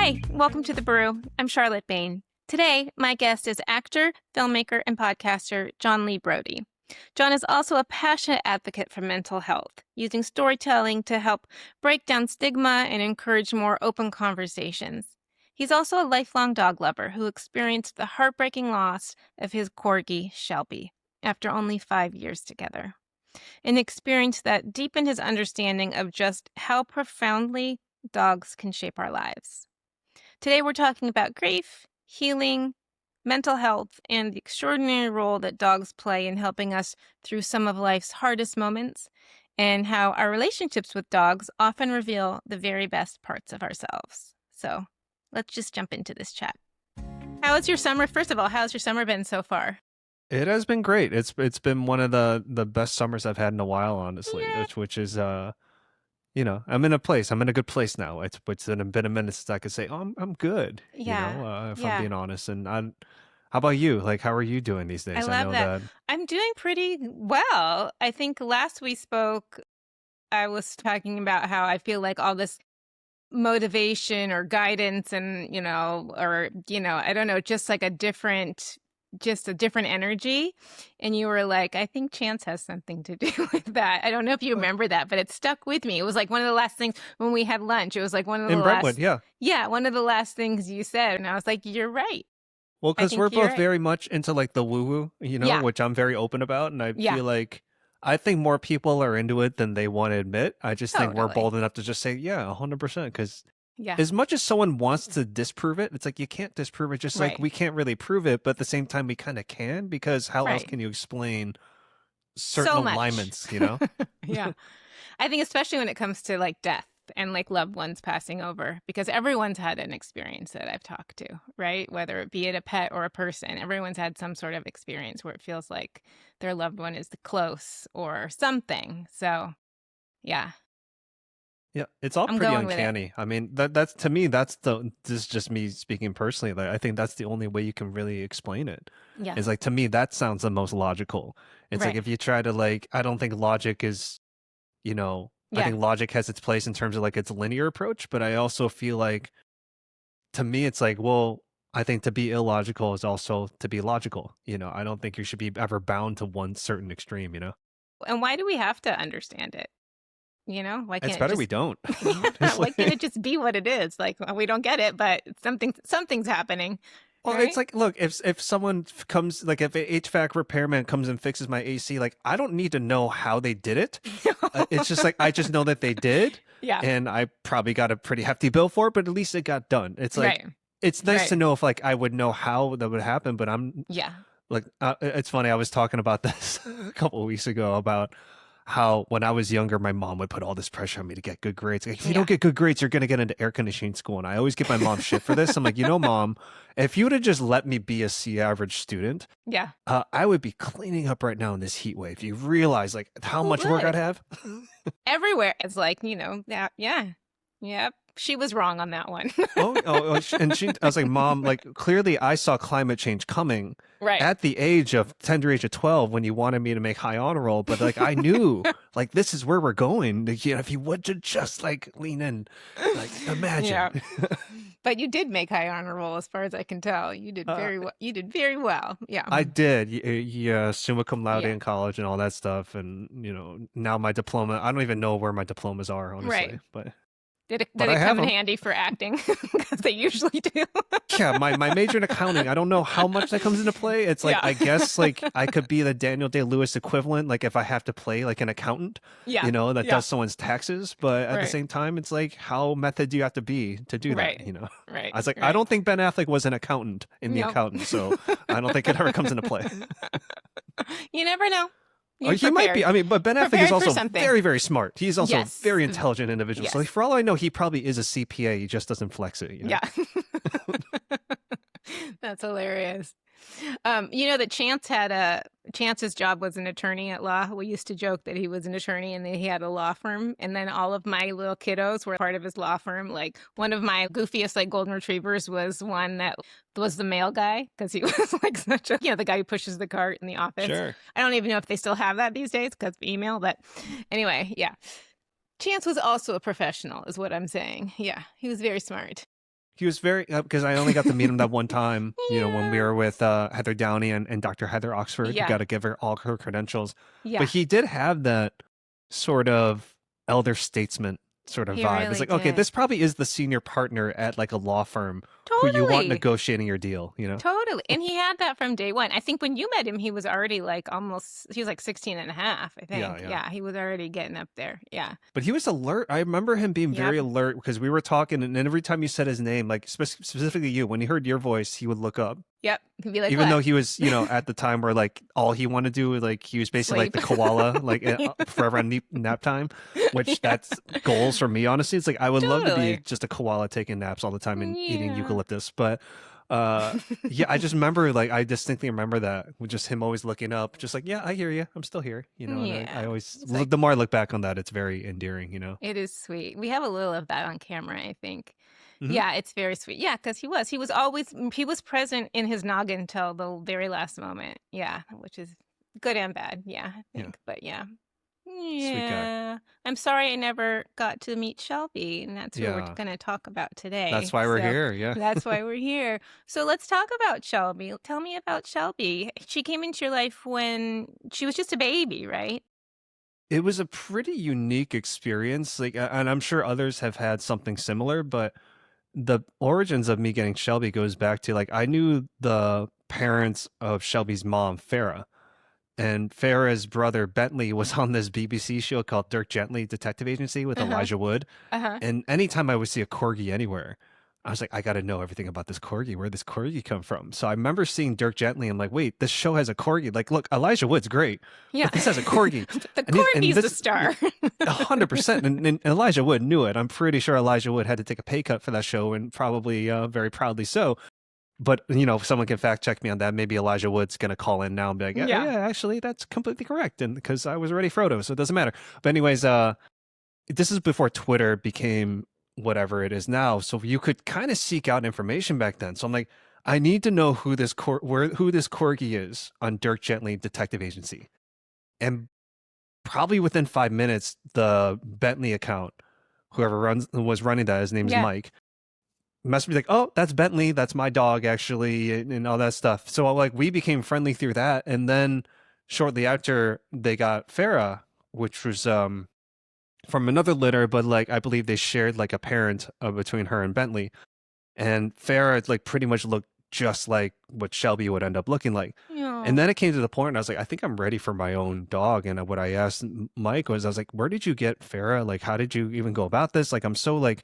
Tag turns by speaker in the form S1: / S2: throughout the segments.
S1: Hi, welcome to The Brew. I'm Charlotte Bain. Today, my guest is actor, filmmaker, and podcaster John Lee Brody. John is also a passionate advocate for mental health, using storytelling to help break down stigma and encourage more open conversations. He's also a lifelong dog lover who experienced the heartbreaking loss of his corgi, Shelby, after only 5 years together. An experience that deepened his understanding of just how profoundly dogs can shape our lives. Today, we're talking about grief, healing, mental health, and the extraordinary role that dogs play in helping us through some of life's hardest moments, and how our relationships with dogs often reveal the very best parts of ourselves. So let's just jump into this chat. How was your summer? First of all, how's your summer been so far?
S2: It has been great. It's been one of the best summers I've had in a while, honestly.
S1: Yeah.
S2: Which is I'm in a good place now. It's been a minute since I could say, oh, I'm good.
S1: Yeah.
S2: If I'm being honest. And how about you? Like, how are you doing these days?
S1: I
S2: I
S1: love
S2: know
S1: that.
S2: that.
S1: I'm doing pretty well. I think last we spoke, I was talking about how I feel like all this motivation or guidance and, I don't know, just like a different energy. And you were like, I think chance has something to do with that. I don't know if you remember that, but it stuck with me. It was like one of the last things when we had lunch. It was like one of the
S2: In Brentwood, yeah.
S1: yeah, one of the last things you said. And I was like, you're right.
S2: Well,
S1: I
S2: because we're
S1: think you're
S2: both
S1: right.
S2: very much into like the woo-woo,
S1: Yeah.
S2: which I'm very open about. And I
S1: Yeah.
S2: feel like I think more people are into it than they want to admit. I just think we're
S1: Totally.
S2: bold enough to just say, yeah, 100%. Because
S1: Yeah.
S2: as much as someone wants to disprove it, it's like you can't disprove it. Just like
S1: Right.
S2: we can't really prove it, but at the same time we kind of can, because how else
S1: Right.
S2: can you explain certain
S1: So much.
S2: alignments,
S1: Yeah. I think especially when it comes to like death and like loved ones passing over, because everyone's had an experience that I've talked to, right? Whether it be it a pet or a person, everyone's had some sort of experience where it feels like their loved one is close or something. So, yeah,
S2: Yeah, it's all
S1: I'm
S2: pretty
S1: going with it.
S2: uncanny. I mean, that's to me, this is just me speaking personally. Like, I think that's the only way you can really explain it.
S1: Yeah.
S2: Is like, to me, that sounds the most logical. It's like
S1: Right.
S2: if you try to like, I don't think logic is, I
S1: Yeah.
S2: think logic has its place in terms of like its linear approach, but I also feel like, to me, it's like, well, I think to be illogical is also to be logical. I don't think you should be ever bound to one certain extreme,
S1: And why do we have to understand it? Why
S2: It's
S1: can't it
S2: better we
S1: just
S2: don't.
S1: why can't it just be what it is? Like we don't get it, but something's happening.
S2: Well,
S1: Right?
S2: it's like, look, if someone comes, like if an HVAC repairman comes and fixes my AC, like I don't need to know how they did it. It's just like, I just know that they did.
S1: Yeah.
S2: And I probably got a pretty hefty bill for it, but at least it got done. It's like,
S1: Right.
S2: it's nice
S1: Right.
S2: to know if like I would know how that would happen, but I'm
S1: Yeah.
S2: like, it's funny. I was talking about this a couple of weeks ago about how when I was younger, my mom would put all this pressure on me to get good grades. Like, if you don't get good grades, you're going to get into air conditioning school. And I always give my mom shit for this. I'm like, Mom, if you would have just let me be a C average student,
S1: Yeah.
S2: I would be cleaning up right now in this heat wave. You realize like how much work I'd have?
S1: Everywhere. It's like, yeah. Yep. She was wrong on that one.
S2: And I was like, Mom, like clearly I saw climate change coming
S1: Right.
S2: at the tender age of 12 when you wanted me to make high honor roll. But like, I knew like, this is where we're going. Like, if you would just like lean in, like imagine.
S1: Yeah. But you did make high honor roll, as far as I can tell. You did very well. You did very well. Yeah.
S2: I did. Yeah, summa cum laude
S1: Yeah.
S2: in college and all that stuff. And, now my diploma, I don't even know where my diplomas are, honestly.
S1: Right.
S2: But
S1: Did it
S2: I have
S1: come in
S2: them.
S1: handy for acting? Because they usually do.
S2: Yeah, my major in accounting, I don't know how much that comes into play. It's like,
S1: Yeah.
S2: I guess like I could be the Daniel Day-Lewis equivalent, like if I have to play like an accountant,
S1: Yeah.
S2: that does someone's taxes. But at the
S1: Right.
S2: same time, it's like, how method do you have to be to do
S1: Right.
S2: that?
S1: Right.
S2: I was like,
S1: Right.
S2: I don't think Ben Affleck was an accountant in The
S1: Nope.
S2: Accountant, so I don't think it ever comes into play.
S1: You never know.
S2: He might be. I mean, but Ben Affleck
S1: Prepared
S2: is
S1: for
S2: also
S1: something.
S2: very, very smart. He's also
S1: Yes.
S2: a very intelligent individual. So
S1: Yes.
S2: like, for all I know, he probably is a CPA. He just doesn't flex it.
S1: Yeah. That's hilarious. That Chance's job was an attorney at law. We used to joke that he was an attorney and that he had a law firm. And then all of my little kiddos were part of his law firm. Like one of my goofiest like golden retrievers was one that was the mail guy, because he was like such a, the guy who pushes the cart in the office.
S2: Sure.
S1: I don't even know if they still have that these days because of email. But anyway, yeah. Chance was also a professional, is what I'm saying. Yeah, he was very smart.
S2: He was very, because I only got to meet him that one time, when we were with Heather Downey and Dr. Heather Oxford. You got
S1: Yeah.
S2: to give her all her credentials. But
S1: Yeah.
S2: he did have that sort of elder statesman sort of
S1: He
S2: vibe. It's
S1: really
S2: like, okay,
S1: did.
S2: this probably is the senior partner at like a law firm who you want
S1: Totally.
S2: negotiating your deal,
S1: Totally. And he had that from day one. I think when you met him, he was already like he was like 16 and a half, I
S2: Yeah,
S1: think.
S2: yeah.
S1: Yeah, he was already getting up there. Yeah.
S2: But he was alert. I remember him being very
S1: Yep.
S2: alert because we were talking, and every time you said his name, like specifically you, when he heard your voice, he would look up.
S1: Yep. He'd be like,
S2: Even though
S1: what?
S2: he was, at the time where like all he wanted to do, like he was basically like
S1: Sleep.
S2: the koala, like forever on nap time, which that's goals for me, honestly. It's like I would love to be
S1: Totally.
S2: just a koala taking naps all the time and eating
S1: Yeah.
S2: eucalyptus. But yeah, I just remember, like, I distinctly remember that with just him always looking up, just like, yeah, I hear you. I'm still here, And I
S1: Yeah.
S2: always,
S1: It's like,
S2: the more I look back on that, it's very endearing,
S1: it is sweet. We have a little of that on camera, I think.
S2: Mhm.
S1: Yeah, it's very sweet. Yeah, because he was present in his noggin till the very last moment. Yeah, which is good and bad. Yeah, I
S2: Yeah.
S1: think. But yeah.
S2: Sweet guy.
S1: Yeah. I'm sorry I never got to meet Shelby, and that's who we're
S2: Yeah.
S1: going to talk about today.
S2: That's why we're
S1: So
S2: here. Yeah.
S1: that's why we're here. So let's talk about Shelby. Tell me about Shelby. She came into your life when she was just a baby, right?
S2: It was a pretty unique experience. Like, and I'm sure others have had something similar, but the origins of me getting Shelby goes back to like I knew the parents of Shelby's mom, Farah, and Farah's brother Bentley was on this BBC show called Dirk Gently Detective Agency with
S1: Uh-huh.
S2: Elijah Wood.
S1: Uh-huh.
S2: And anytime I would see a corgi anywhere, I was like, I got to know everything about this corgi. Where this corgi come from? So I remember seeing Dirk Gently. I'm like, wait, this show has a corgi. Like, look, Elijah Wood's great,
S1: Yeah.
S2: but this has a corgi.
S1: The
S2: And
S1: corgi's the
S2: this-
S1: star.
S2: 100%. And Elijah Wood knew it. I'm pretty sure Elijah Wood had to take a pay cut for that show, and probably very proudly so. But, if someone can fact check me on that, maybe Elijah Wood's going to call in now and be like, yeah, actually, that's completely correct. And because I was already Frodo, so it doesn't matter. But anyways, this is before Twitter became whatever it is now. So you could kind of seek out information back then. So I'm like, I need to know who this corgi is on Dirk Gently Detective Agency. And probably within 5 minutes, the Bentley account, whoever was running that, his name's Mike, must be like, oh, that's Bentley, that's my dog actually, and all that stuff. So like we became friendly through that, and then shortly after they got Farah, which was from another litter, but like I believe they shared like a parent between her and Bentley, and Farah like pretty much looked just like what Shelby would end up looking like. And then it came to the point, and I was like, I think I'm ready for my own dog. And what I asked Mike was, I was like, where did you get Farah? Like, how did you even go about this? Like, I'm so like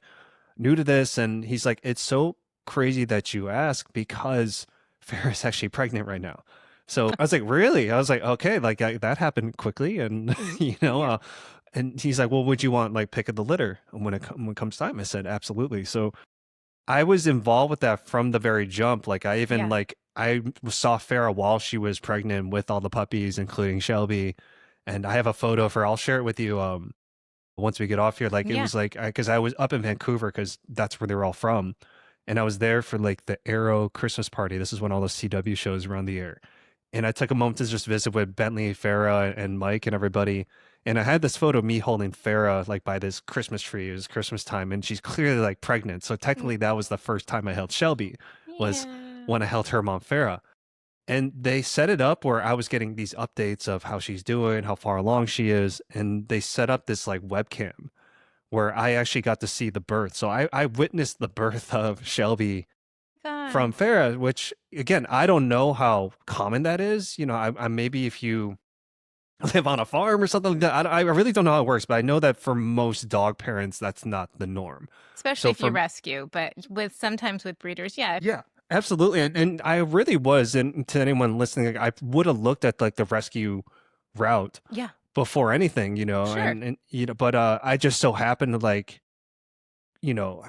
S2: new to this. And he's like, it's so crazy that you ask because Farah's actually pregnant right now. So I was like, really? I was like, okay, like that happened quickly. And, and he's like, well, would you want like pick of the litter when it comes time? I said, absolutely. So I was involved with that from the very jump. Like I even I saw Farah while she was pregnant with all the puppies, including Shelby. And I have a photo of her. I'll share it with you once we get off here. Like it was like, because I was up in Vancouver because that's where they were all from. And I was there for like the Arrow Christmas party. This is when all the CW shows were on the air. And I took a moment to just visit with Bentley, Farah, and Mike and everybody. And I had this photo of me holding Farah like by this Christmas tree. It was Christmas time, and she's clearly like pregnant. So technically, that was the first time I held Shelby, was when I held her mom Farah. And they set it up where I was getting these updates of how she's doing, how far along she is, and they set up this like webcam where I actually got to see the birth. So I witnessed the birth of Shelby from Farah, which again, I don't know how common that is. I maybe if you live on a farm or something like that, I really don't know how it works, but I know that for most dog parents, that's not the norm.
S1: Especially if you rescue, but sometimes with breeders,
S2: Yeah, absolutely. And I really was, and to anyone listening, like, I would have looked at like the rescue route before anything, and but I just so happened to like,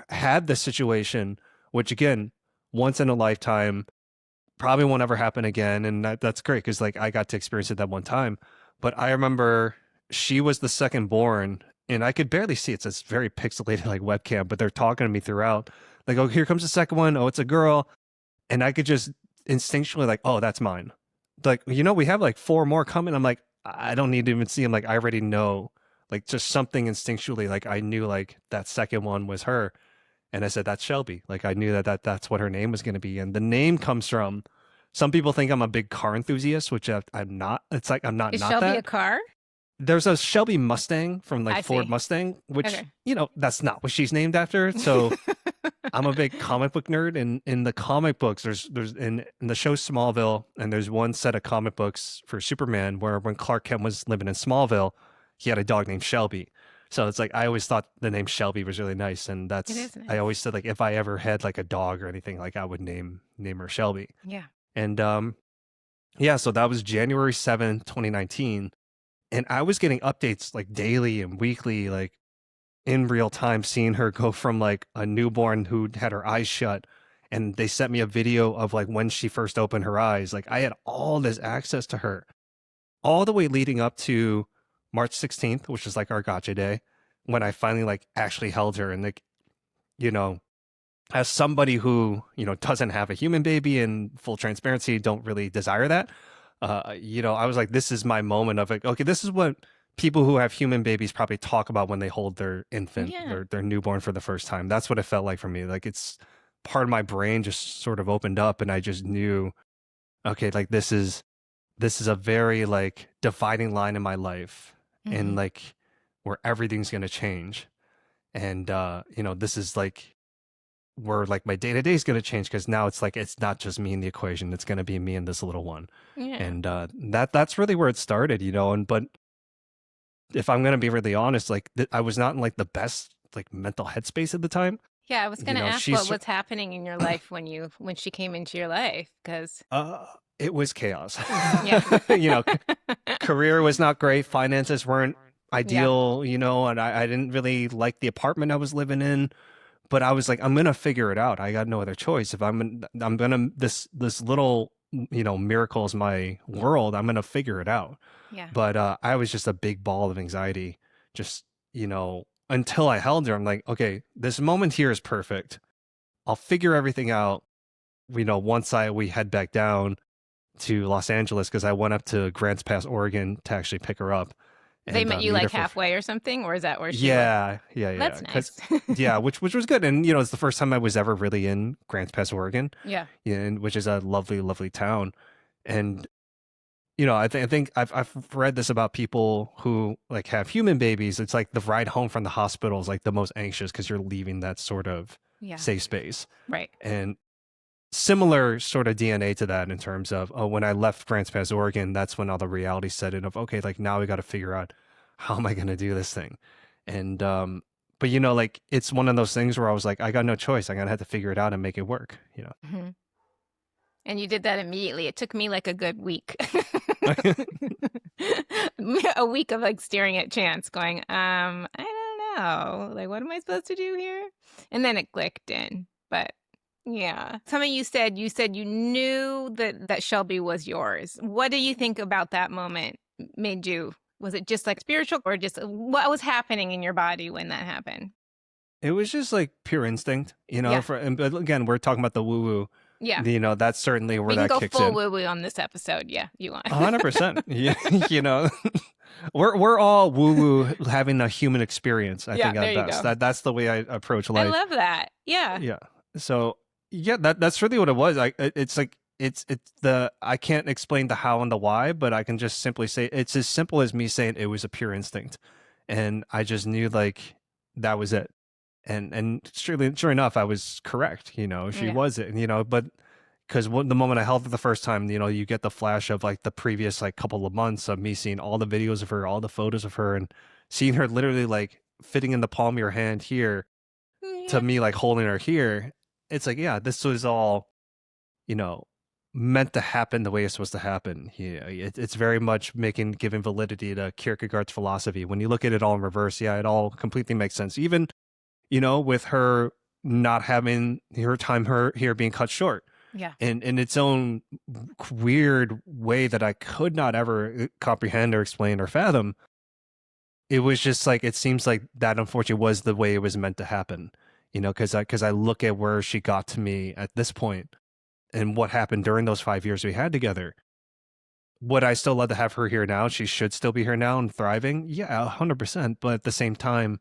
S2: had the situation, which again, once in a lifetime, probably won't ever happen again. And that's great because like I got to experience it that one time. But I remember she was the second born, and I could barely see it. It's very pixelated like webcam, but they're talking to me throughout. Like, oh, here comes the second one. Oh, it's a girl. And I could just instinctually like, oh, that's mine. Like, we have like 4 more coming. I'm like, I don't need to even see them. Like, I already know, like just something instinctually, like I knew like that second one was her. And I said, that's Shelby. Like I knew that's what her name was going to be. And the name comes from, some people think I'm a big car enthusiast, which I'm not. It's like, I'm not
S1: Is Shelby a
S2: that.
S1: car?
S2: There's a Shelby Mustang from like
S1: I
S2: Ford
S1: see.
S2: Mustang, which,
S1: Okay.
S2: that's not what she's named after. So I'm a big comic book nerd, and in the comic books, there's in the show Smallville, and there's one set of comic books for Superman where when Clark Kent was living in Smallville, he had a dog named Shelby. So it's like I always thought the name Shelby was really nice, and
S1: It is nice.
S2: I always said like if I ever had like a dog or anything, like I would name her Shelby.
S1: Yeah.
S2: And yeah, so that was January 7th, 2019, and I was getting updates like daily and weekly, like in real time, seeing her go from like a newborn who had her eyes shut, and they sent me a video of like when she first opened her eyes. Like I had all this access to her all the way leading up to March 16th, which is like our gotcha day, when I finally like actually held her. And like, you know, as somebody who, doesn't have a human baby, and full transparency, don't really desire that, I was like, this is my moment of like, okay, this is what people who have human babies probably talk about when they hold their infant,
S1: Yeah.
S2: their newborn for the first time. That's what it felt like for me. Like it's part of my brain just sort of opened up, and I just knew, okay, like this is a very like dividing line in my life, and like where everything's going to change. And this is like where like my day-to-day is going to change, because now it's like it's not just me in the equation, it's going to be me and this little one.
S1: Yeah.
S2: And that's really where it started, and but if I'm going to be really honest, like I was not in like the best like mental headspace at the time.
S1: Yeah, I was going to ask what was happening in your life when she came into your life, because
S2: it was chaos.
S1: Yeah.
S2: Career was not great, finances weren't ideal, and I didn't really like the apartment I was living in, but I was like, I'm going to figure it out. I got no other choice. If I'm going to, this little, miracle is my world, I'm going to figure it out.
S1: Yeah.
S2: But I was just a big ball of anxiety, just, until I held her. I'm like, okay, this moment here is perfect. I'll figure everything out, once we head back down to Los Angeles, because I went up to Grants Pass, Oregon to actually pick her up.
S1: They met you like halfway or something, or is that where she
S2: Yeah.
S1: That's nice.
S2: Yeah, which was good. And, it's the first time I was ever really in Grants Pass, Oregon.
S1: Yeah.
S2: Which is a lovely, lovely town. And, I think I've read this about people who like have human babies. It's like the ride home from the hospital is like the most anxious, because you're leaving that sort of safe space.
S1: Right.
S2: And similar sort of DNA to that in terms of, when I left Grants Pass, Oregon, that's when all the reality set in of, okay, like now we got to figure out how am I going to do this thing. And, but like it's one of those things where I was like, I got no choice. I'm going to have to figure it out and make it work,
S1: Mm-hmm. And you did that immediately. It took me like a good week. A week of like staring at Chance going, I don't know. Like, what am I supposed to do here? And then it clicked in. But yeah. Something you said you knew that Shelby was yours. What do you think about that moment made you, was it just like spiritual, or just what was happening in your body when that happened?
S2: It was just like pure instinct, but again, we're talking about the woo-woo.
S1: Yeah.
S2: That's certainly where that kicks in.
S1: We can go full woo-woo on this episode. Yeah, you want.
S2: 100%. Yeah, we're all woo-woo having a human experience, I think at best. That's the way I approach life.
S1: I love that. Yeah.
S2: Yeah. So, yeah, that's really what it was. It's like I can't explain the how and the why, but I can just simply say it's as simple as me saying it was a pure instinct. And I just knew like that was it. And sure enough, I was correct. She was it. But because the moment I held her the first time, you get the flash of like the previous like couple of months of me seeing all the videos of her, all the photos of her, and seeing her literally like fitting in the palm of your hand here to me like holding her here. It's like, yeah, this was all, meant to happen the way it's supposed to happen. It's very much giving validity to Kierkegaard's philosophy. When you look at it all in reverse, it all completely makes sense. Even with her not having her time here being cut short.
S1: Yeah.
S2: In its own weird way that I could not ever comprehend or explain or fathom. It was just like, it seems like that unfortunately was the way it was meant to happen, because I look at where she got to me at this point and what happened during those 5 years we had together. Would I still love to have her here now? She should still be here now and thriving. Yeah, 100%. But at the same time,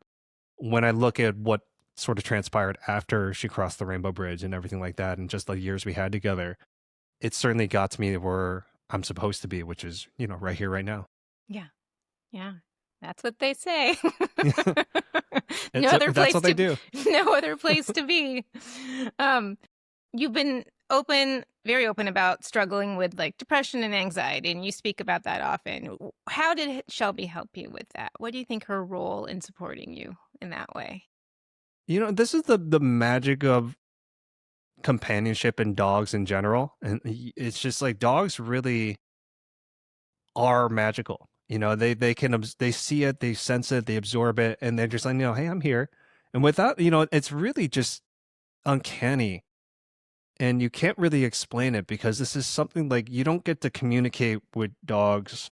S2: when I look at what sort of transpired after she crossed the Rainbow Bridge and everything like that, and just the years we had together, it certainly got to me where I'm supposed to be, which is, right here, right now.
S1: Yeah. Yeah. That's what they say.
S2: That's what they do.
S1: No other place to be. You've been very open about struggling with like depression and anxiety, and you speak about that often. How did Shelby help you with that? What do you think her role in supporting you in that way?
S2: This is the magic of companionship and dogs in general. And it's just like dogs really are magical. They see it, they sense it, they absorb it, and they're just like, hey, I'm here. And without, it's really just uncanny. And you can't really explain it because this is something like you don't get to communicate with dogs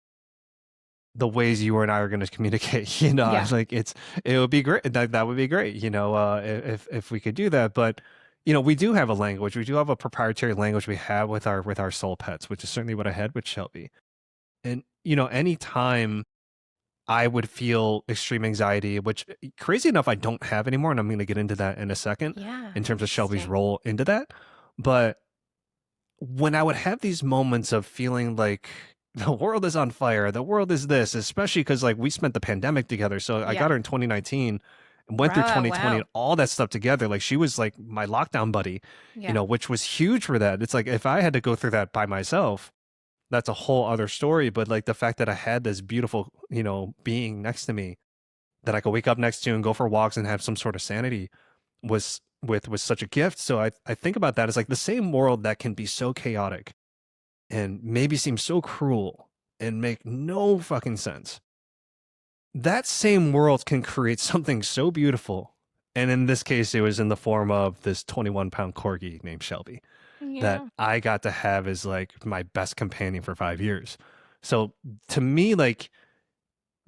S2: the ways you and I are going to communicate.
S1: Yeah.
S2: Like it would be great. That would be great. If we could do that. But we do have a language. We do have a proprietary language we have with our soul pets, which is certainly what I had with Shelby. And anytime I would feel extreme anxiety, which crazy enough I don't have anymore, and I'm going to get into that in a second.
S1: Yeah.
S2: In terms of Shelby's role into that. But when I would have these moments of feeling like the world is on fire, the world is this, especially because like we spent the pandemic together. So I got her in 2019 and went through 2020 and all that stuff together. Like she was like my lockdown buddy, which was huge for that. It's like if I had to go through that by myself, that's a whole other story. But like the fact that I had this beautiful, being next to me that I could wake up next to and go for walks and have some sort of sanity was such a gift. So I think about that as like the same world that can be so chaotic and maybe seem so cruel and make no fucking sense. That same world can create something so beautiful. And in this case, it was in the form of this 21-pound corgi named Shelby that I got to have as like my best companion for 5 years. So to me, like,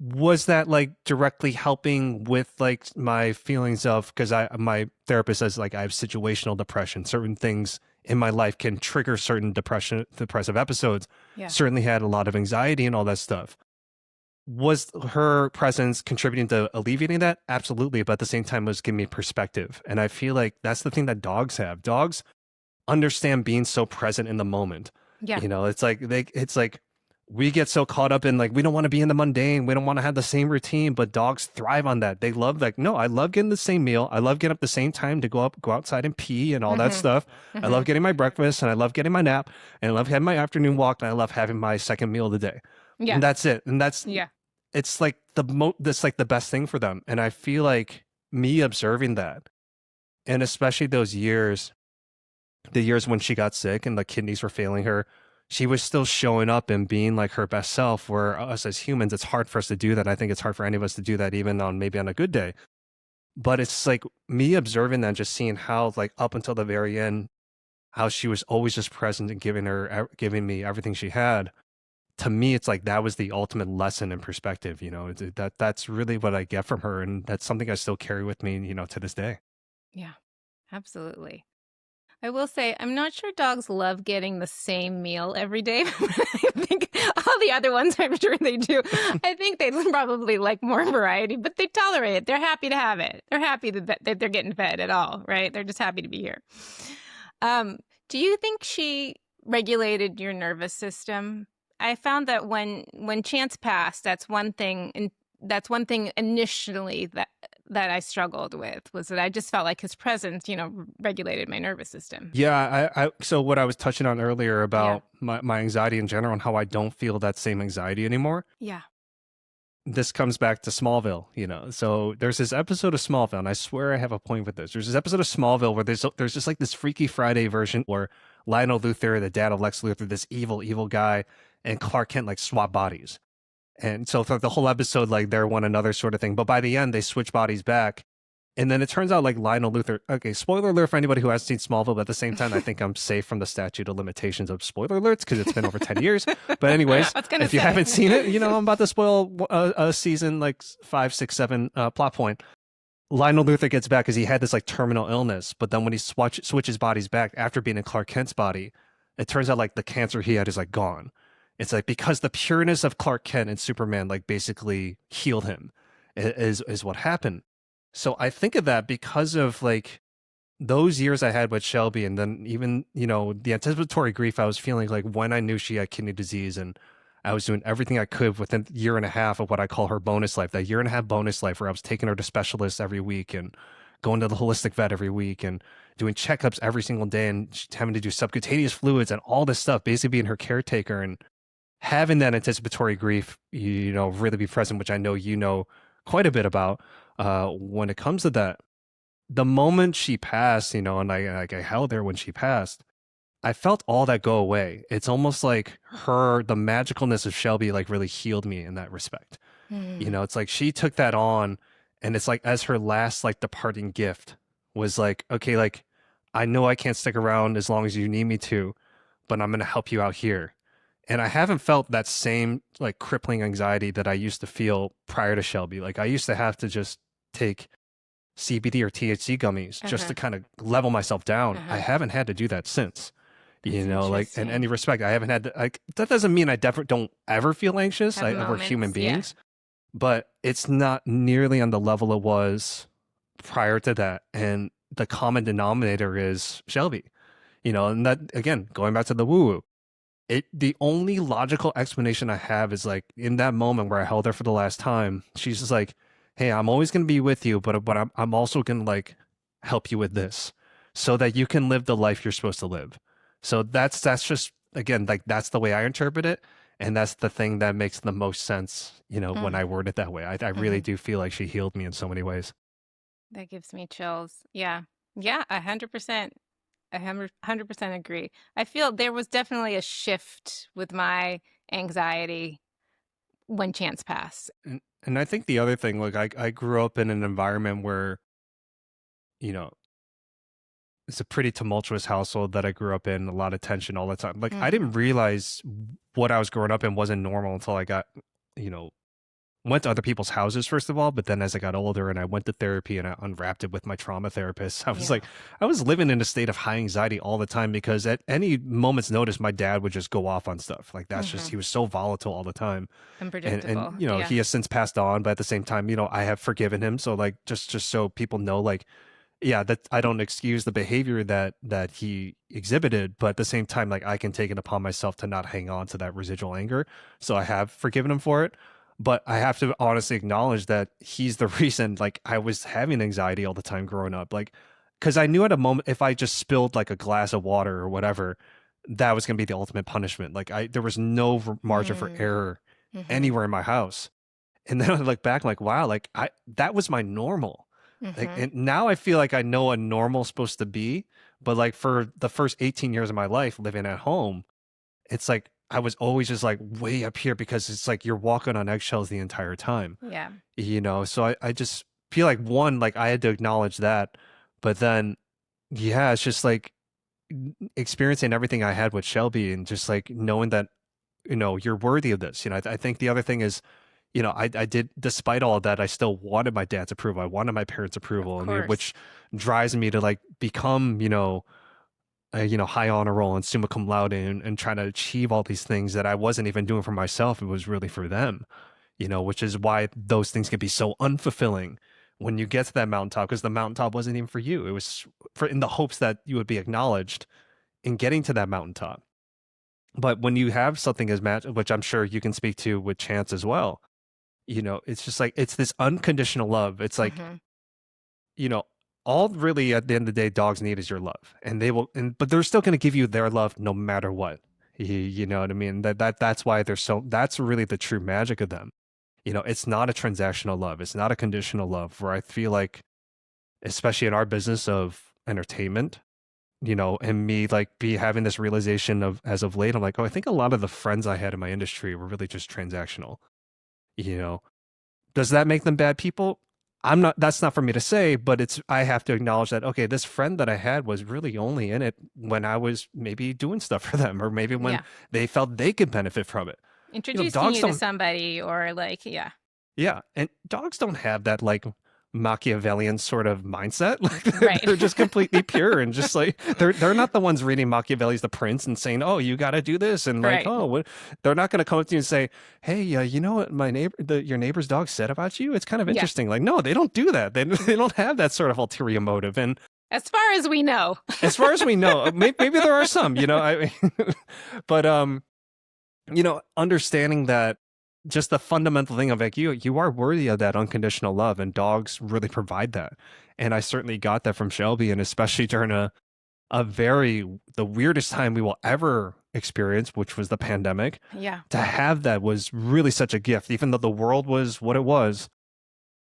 S2: was that like directly helping with like my feelings of, because my therapist says like I have situational depression, certain things in my life can trigger certain depressive episodes. Certainly had a lot of anxiety and all that stuff. Was her presence contributing to alleviating that? Absolutely. But at the same time, it was giving me perspective. And I feel like that's the thing that dogs have. Dogs understand being so present in the moment. It's like we get so caught up in like, we don't want to be in the mundane. We don't want to have the same routine, but dogs thrive on that. They love like, no, I love getting the same meal. I love getting up the same time to go outside and pee and all that stuff. I love getting my breakfast and I love getting my nap and I love having my afternoon walk and I love having my second meal of the day. And that's it. And that's, it's like that's like the best thing for them. And I feel like me observing that, and especially those years, the years when she got sick and the kidneys were failing her, she was still showing up and being like her best self, where us as humans, it's hard for us to do that. I think it's hard for any of us to do that, even on maybe on a good day. But it's like me observing that, just seeing how like up until the very end, how she was always just present and giving me everything she had. To me, it's like that was the ultimate lesson in perspective. That's really what I get from her. And that's something I still carry with me, to this day.
S1: Yeah, absolutely. I will say, I'm not sure dogs love getting the same meal every day. I think all the other ones, I'm sure they do. I think they probably like more variety, but they tolerate it. They're happy to have it. They're happy that they're getting fed at all, right? They're just happy to be here. Do you think she regulated your nervous system? I found that when Chance passed, that's one thing initially that I struggled with, was that I just felt like his presence, regulated my nervous system.
S2: Yeah, so what I was touching on earlier about my anxiety in general and how I don't feel that same anxiety anymore.
S1: Yeah.
S2: This comes back to Smallville, So there's this episode of Smallville, and I swear I have a point with this. There's this episode of Smallville where there's just like this Freaky Friday version where Lionel Luthor, the dad of Lex Luthor, this evil guy, and Clark Kent like swap bodies. And so for the whole episode, like they're one another sort of thing. But by the end, they switch bodies back. And then it turns out like Lionel Luthor, okay, spoiler alert for anybody who hasn't seen Smallville, but at the same time, I think I'm safe from the statute of limitations of spoiler alerts because it's been over 10 years. But anyways, if you haven't seen it, I'm about to spoil a season like 5, 6, 7 plot point. Lionel Luthor gets back because he had this like terminal illness. But then when he switches bodies back after being in Clark Kent's body, it turns out like the cancer he had is like gone. It's like because the pureness of Clark Kent and Superman like basically healed him is what happened. So I think of that because of like those years I had with Shelby, and then even, the anticipatory grief I was feeling like when I knew she had kidney disease, and I was doing everything I could within a year and a half of what I call her bonus life, that year and a half bonus life where I was taking her to specialists every week and going to the holistic vet every week and doing checkups every single day and having to do subcutaneous fluids and all this stuff, basically being her caretaker and having that anticipatory grief, really be present, which I know you know quite a bit about when it comes to that. The moment she passed, and I held her when she passed, I felt all that go away. It's almost like the magicalness of Shelby, like really healed me in that respect. It's like she took that on, and it's like as her last like departing gift was like, okay, like I know I can't stick around as long as you need me to, but I'm going to help you out here. And I haven't felt that same like crippling anxiety that I used to feel prior to Shelby. Like I used to have to just take CBD or THC gummies just to kind of level myself down. I haven't had to do that since. Like in any respect, I haven't had to, like, that doesn't mean I definitely don't ever feel anxious. We're human beings, but it's not nearly on the level it was prior to that. And the common denominator is Shelby, and that, again, going back to the woo-woo, the only logical explanation I have is like in that moment where I held her for the last time, she's just like, hey, I'm always going to be with you, but I'm also going to like help you with this so that you can live the life you're supposed to live. So that's just, again, like that's the way I interpret it. And that's the thing that makes the most sense, when I word it that way. I really do feel like she healed me in so many ways.
S1: That gives me chills. Yeah. Yeah, 100%. 100% agree. I feel there was definitely a shift with my anxiety when Chance passed.
S2: And I think the other thing, like I grew up in an environment where, it's a pretty tumultuous household that I grew up in, a lot of tension all the time. Like I didn't realize what I was growing up in wasn't normal until I got, went to other people's houses first of all, but then as I got older and I went to therapy and I unwrapped it with my trauma therapist, I was like, I was living in a state of high anxiety all the time because at any moment's notice, my dad would just go off on stuff. Like that's just, he was so volatile all the time.
S1: Unpredictable.
S2: And he has since passed on, but at the same time, I have forgiven him. So like, just so people know, like, yeah, that I don't excuse the behavior that he exhibited, but at the same time, like I can take it upon myself to not hang on to that residual anger. So I have forgiven him for it. But I have to honestly acknowledge that he's the reason, like, I was having anxiety all the time growing up. Like, because I knew at a moment, if I just spilled like a glass of water or whatever, that was going to be the ultimate punishment. Like, there was no margin for error anywhere in my house. And then I look back, like, wow, like, that was my normal. Like, and now I feel like I know what normal's supposed to be. But like, for the first 18 years of my life living at home, it's like, I was always just like way up here because it's like you're walking on eggshells the entire time.
S1: Yeah.
S2: So I just feel like one, like I had to acknowledge that. But then, yeah, it's just like experiencing everything I had with Shelby and just like knowing that, you're worthy of this. I think the other thing is, I did, despite all of that, I still wanted my dad's approval. I wanted my parents' approval, and which drives me to like become, high honor roll and summa cum laude and trying to achieve all these things that I wasn't even doing for myself. It was really for them, which is why those things can be so unfulfilling when you get to that mountaintop, because the mountaintop wasn't even for you. It was in the hopes that you would be acknowledged in getting to that mountaintop. But when you have something as which I'm sure you can speak to with Chance as well, it's just like, it's this unconditional love. It's like, all really at the end of the day dogs need is your love, and but they're still going to give you their love no matter what. You know what I mean? That's why that's really the true magic of them. It's not a transactional love. It's not a conditional love, where I feel like, especially in our business of entertainment, and me like having this realization of, as of late, I'm like, oh, I think a lot of the friends I had in my industry were really just transactional. Does that make them bad people? That's not for me to say, but I have to acknowledge that, okay, this friend that I had was really only in it when I was maybe doing stuff for them, or maybe when they felt they could benefit from it.
S1: Introducing you to somebody, or like, yeah.
S2: Yeah. And dogs don't have that like Machiavellian sort of mindset. Like
S1: Right.
S2: they're just completely pure and just like they're not the ones reading Machiavelli's The Prince and saying, "Oh, you got to do this," and like,
S1: Right.
S2: "Oh, what?" They're not going to come up to you and say, "Hey, you know what my your neighbor's dog said about you? It's kind of
S1: Yeah.
S2: interesting." Like, no, they don't do that. They don't have that sort of ulterior motive. And
S1: As far as we know.
S2: as far as we know, maybe there are some, you know, but you know, understanding that just the fundamental thing of like you are worthy of that unconditional love, and dogs really provide that. And I certainly got that from Shelby, and especially during the weirdest time we will ever experience, which was the pandemic.
S1: Yeah.
S2: To have that was really such a gift, even though the world was what it was.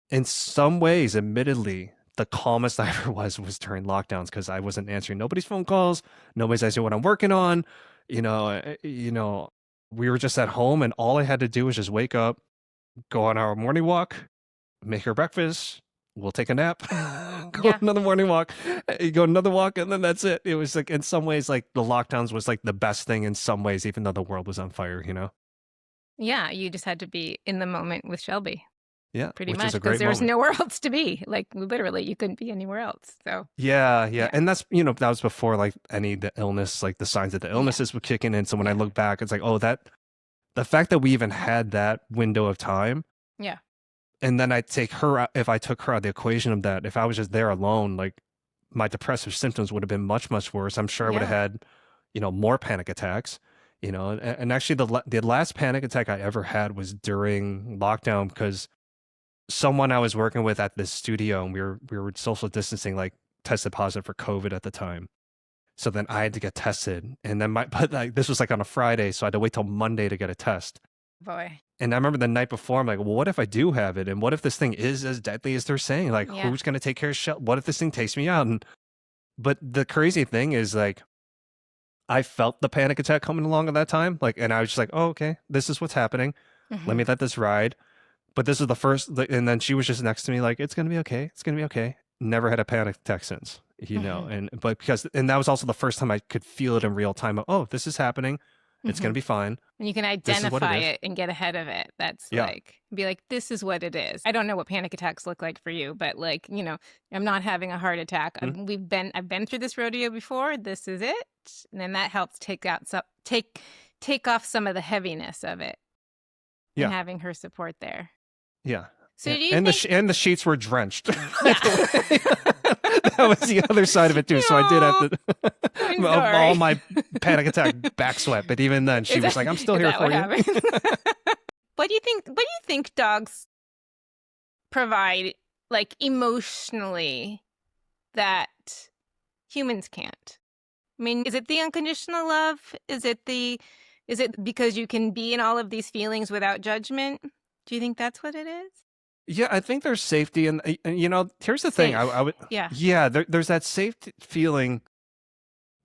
S2: In some ways, admittedly, the calmest I ever was during lockdowns, because I wasn't answering nobody's phone calls, nobody's asking what I'm working on. We were just at home, and all I had to do was just wake up, go on our morning walk, make her breakfast, we'll take a nap, go on another morning walk, go another walk, and then that's it. It was like, in some ways, like the lockdowns was like the best thing in some ways, even though the world was on fire, you know?
S1: Yeah, you just had to be in the moment with Shelby.
S2: Yeah,
S1: pretty
S2: which
S1: much,
S2: is a
S1: because
S2: great
S1: there was
S2: moment.
S1: nowhere else to be. Like literally, you couldn't be anywhere else. So
S2: Yeah. And that's, you know, that was before like the illness, like the signs that the illnesses were kicking in. So when I look back, it's like, oh, the fact that we even had that window of time.
S1: Yeah.
S2: And then I take her out, if I took her out of the equation of that, if I was just there alone, like my depressive symptoms would have been much, much worse. I'm sure I would have had, you know, more panic attacks, you know, and actually the last panic attack I ever had was during lockdown, because someone I was working with at this studio, and we were social distancing, like tested positive for COVID at the time. So then I had to get tested, and then but like this was like on a Friday, so I had to wait till Monday to get a test.
S1: Boy.
S2: And I remember the night before, I'm like, well, what if I do have it? And what if this thing is as deadly as they're saying? Like, who's going to take care of Shelby? What if this thing takes me out? But the crazy thing is, like, I felt the panic attack coming along at that time. Like, and I was just like, oh, okay, this is what's happening. Let me let this ride. But this is the first, and then she was just next to me, like, it's going to be okay. It's going to be okay. Never had a panic attack since, you know, and that was also the first time I could feel it in real time. Oh, this is happening. It's going to be fine.
S1: And you can identify it and get ahead of it. That's like, be like, this is what it is. I don't know what panic attacks look like for you, but like, you know, I'm not having a heart attack. I've been through this rodeo before. This is it. And then that helps take off some of the heaviness of it.
S2: Yeah.
S1: And having her support there.
S2: Yeah.
S1: So do you
S2: and
S1: think...
S2: the sheets were drenched. That was the other side of it too. So I did have to all my panic attack back sweat. But even then, she was like, "I'm still here for you."
S1: What do you think dogs provide, like emotionally, that humans can't? I mean, is it the unconditional love? Is it because you can be in all of these feelings without judgment? Do you think that's what it is?
S2: Yeah, I think there's safety, and you know, here's the thing. I would, there's that safe feeling,